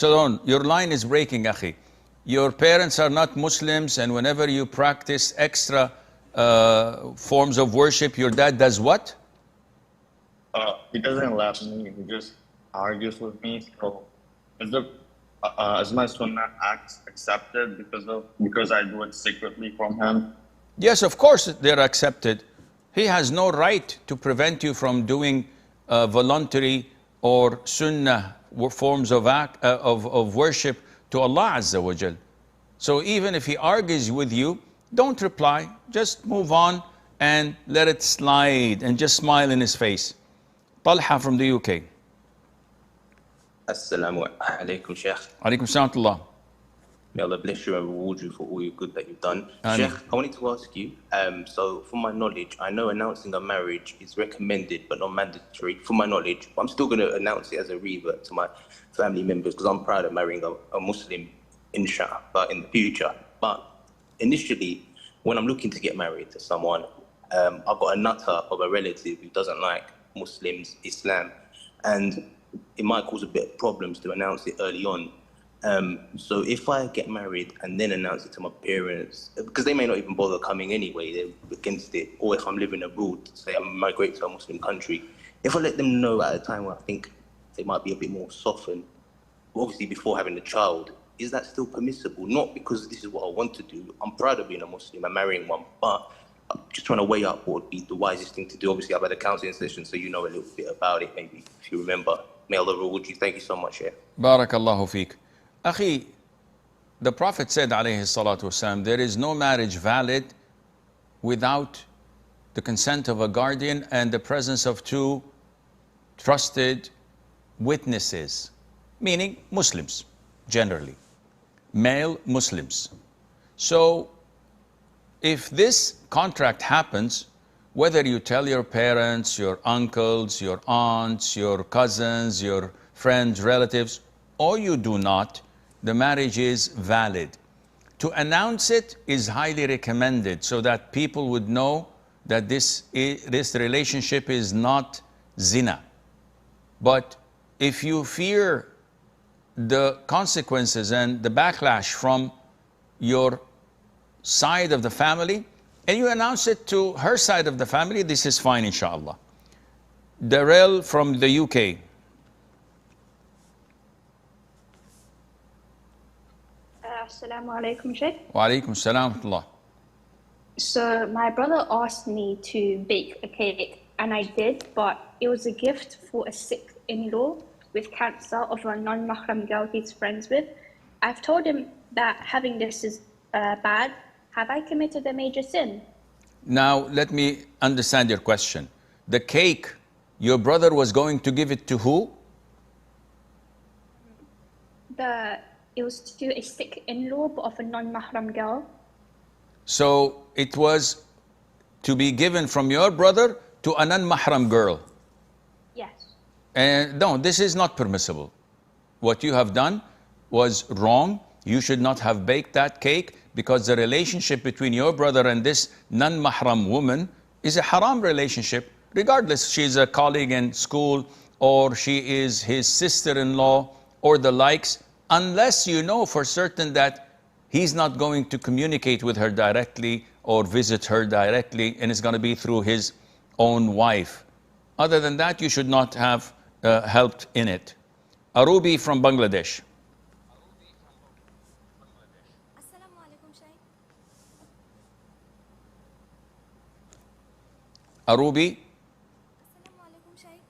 Salon, your line is breaking, akhi. Your parents are not Muslims, and whenever you practice extra forms of worship, your dad does what? He doesn't love me. He just argues with me. So, is my sunnah accepted because I do it secretly from him? Yes, of course they're accepted. He has no right to prevent you from doing voluntary or sunnah forms of worship to Allah Azza wa Jal. So even if he argues with you, don't reply. Just move on and let it slide and just smile in his face. Talha from the UK. Assalamu alaikum, Sheikh. Alaikum salam. May Allah bless you and reward you for all your good that you've done. Ameen. Sheikh, I wanted to ask you, so from my knowledge, I know announcing a marriage is recommended but not mandatory, from my knowledge. But I'm still going to announce it as a revert to my family members because I'm proud of marrying a Muslim, inshallah, in the future. But initially, when I'm looking to get married to someone, I've got a nutter of a relative who doesn't like Muslims, Islam, and it might cause a bit of problems to announce it early on. So if I get married and then announce it to my parents, because they may not even bother coming anyway, they're against it, or if I'm living abroad, say I'm migrating to a Muslim country, if I let them know at a time where I think they might be a bit more softened, obviously before having a child, is that still permissible? Not because this is what I want to do. I'm proud of being a Muslim and marrying one, but I'm just trying to weigh up what would be the wisest thing to do. Obviously, I've had a counseling session, so you know a little bit about it, maybe, if you remember. May Allah reward you. Thank you so much, yeah. Barakallahu feek. Akhi, the Prophet said, alayhi salatu wasalam, there is no marriage valid without the consent of a guardian and the presence of two trusted witnesses, meaning Muslims, generally, male Muslims. So, if this contract happens, whether you tell your parents, your uncles, your aunts, your cousins, your friends, relatives, or you do not, the marriage is valid. To announce it is highly recommended so that people would know that this relationship is not zina. But if you fear the consequences and the backlash from your side of the family, and you announce it to her side of the family, this is fine, inshallah. Darrell from the UK. Assalamu alaikum, Sheikh. Wa alaikum salam wa rahmatullah. So my brother asked me to bake a cake, and I did, but it was a gift for a sick in-law with cancer of a non-Mahram girl he's friends with. I've told him that having this is bad. Have I committed a major sin? Now, let me understand your question. The cake, your brother was going to give it to who? It was to a sick in-law, but of a non-Mahram girl. So it was to be given from your brother to a non-Mahram girl. Yes. And no, this is not permissible. What you have done was wrong. You should not have baked that cake because the relationship between your brother and this non-Mahram woman is a haram relationship. Regardless, she's a colleague in school or she is his sister-in-law or the likes, unless you know for certain that he's not going to communicate with her directly or visit her directly and it's going to be through his own wife. Other than that, you should not have helped in it. Arubi from Bangladesh. Assalamu alaikum, Sheikh. Arubi. Assalamu alaikum, Sheikh.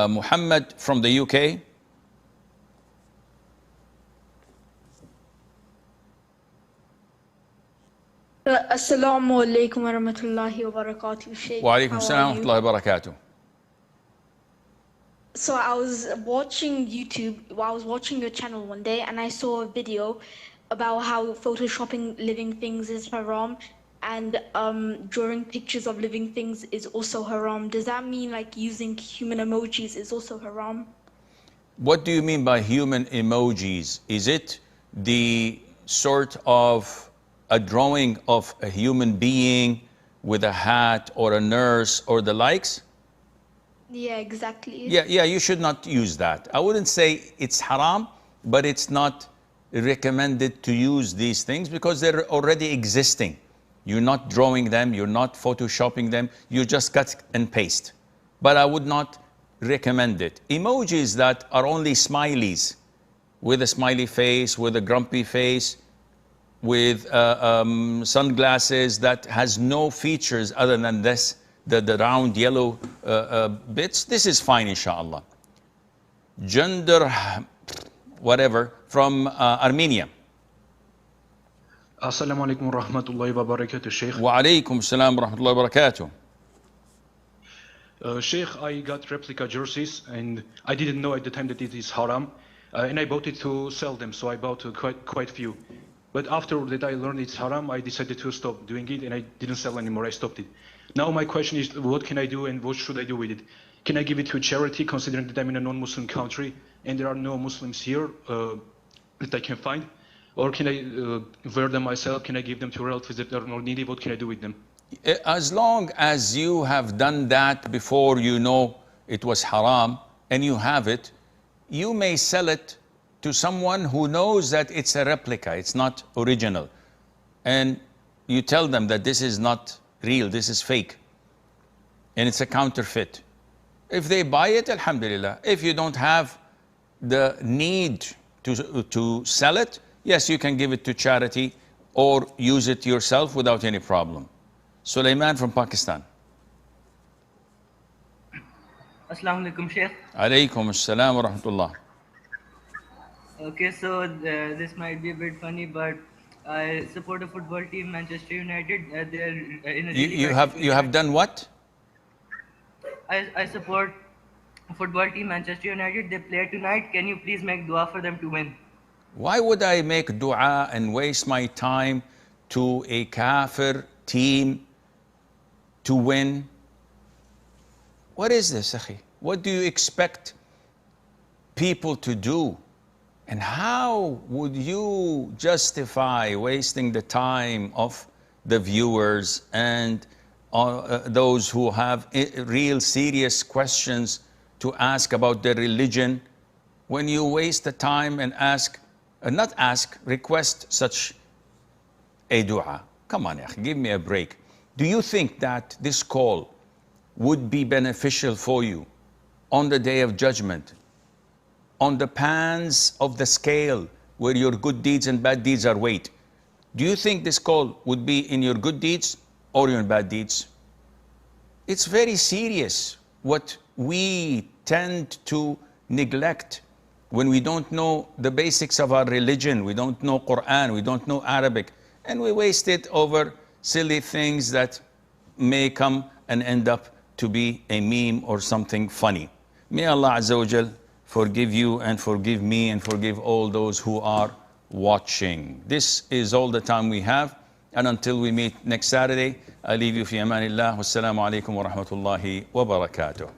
Muhammad from the UK. Assalamu alaikum wa rahmatullahi wa barakatuh, Sheikh. Wa alaikum salam wa rahmatullahi wa barakatuh. So I was watching YouTube, I was watching your channel one day and I saw a video about how photoshopping living things is haram and drawing pictures of living things is also haram. Does that mean like using human emojis is also haram? What do you mean by human emojis? Is it the sort of a drawing of a human being with a hat or a nurse or the likes? Yeah, exactly. Yeah, you should not use that. I wouldn't say it's haram, but it's not recommended to use these things because they're already existing. You're not drawing them, you're not photoshopping them, you just cut and paste. But I would not recommend it. Emojis that are only smileys, with a smiley face, with a grumpy face, with sunglasses that has no features other than this, the round yellow bits, this is fine, inshallah. Gender, whatever, from Armenia. Assalamu alaikum wa rahmatullahi wa barakatuh, Sheikh. Wa alaikum salam wa rahmatullahi wa barakatuh. Sheikh, I got replica jerseys and I didn't know at the time that it is haram. And I bought it to sell them, so I bought quite few. But after that I learned it's haram, I decided to stop doing it and I didn't sell anymore, I stopped it. Now my question is, what can I do and what should I do with it? Can I give it to a charity, considering that I'm in a non-Muslim country and there are no Muslims here that I can find? Or can I wear them myself? Can I give them to relatives that are more needy? What can I do with them? As long as you have done that before you know it was haram and you have it, you may sell it to someone who knows that it's a replica, it's not original. And you tell them that this is not real, this is fake, and it's a counterfeit. If they buy it, alhamdulillah. If you don't have the need to sell it, yes, you can give it to charity or use it yourself without any problem. Sulaiman from Pakistan. Assalamu alaikum, Sheikh. Alaykum assalam wa rahmatullah. Okay, so this might be a bit funny, but I support a football team, Manchester United. They're in a really You have done what? I support a football team, Manchester United. They play tonight. Can you please make dua for them to win? Why would I make dua and waste my time to a kafir team to win? What is this, akhi? What do you expect people to do? And how would you justify wasting the time of the viewers and those who have real serious questions to ask about their religion when you waste the time and request such a dua? Come on, give me a break. Do you think that this call would be beneficial for you on the day of judgment, on the pans of the scale where your good deeds and bad deeds are weighed? Do you think this call would be in your good deeds or your bad deeds? It's very serious what we tend to neglect when we don't know the basics of our religion, we don't know Quran, we don't know Arabic, and we waste it over silly things that may come and end up to be a meme or something funny. May Allah Azza wa Jal forgive you and forgive me and forgive all those who are watching. This is all the time we have, and until we meet next Saturday, I leave you fi amanillah. Wassalamu alaikum wa rahmatullahi wa barakatuh.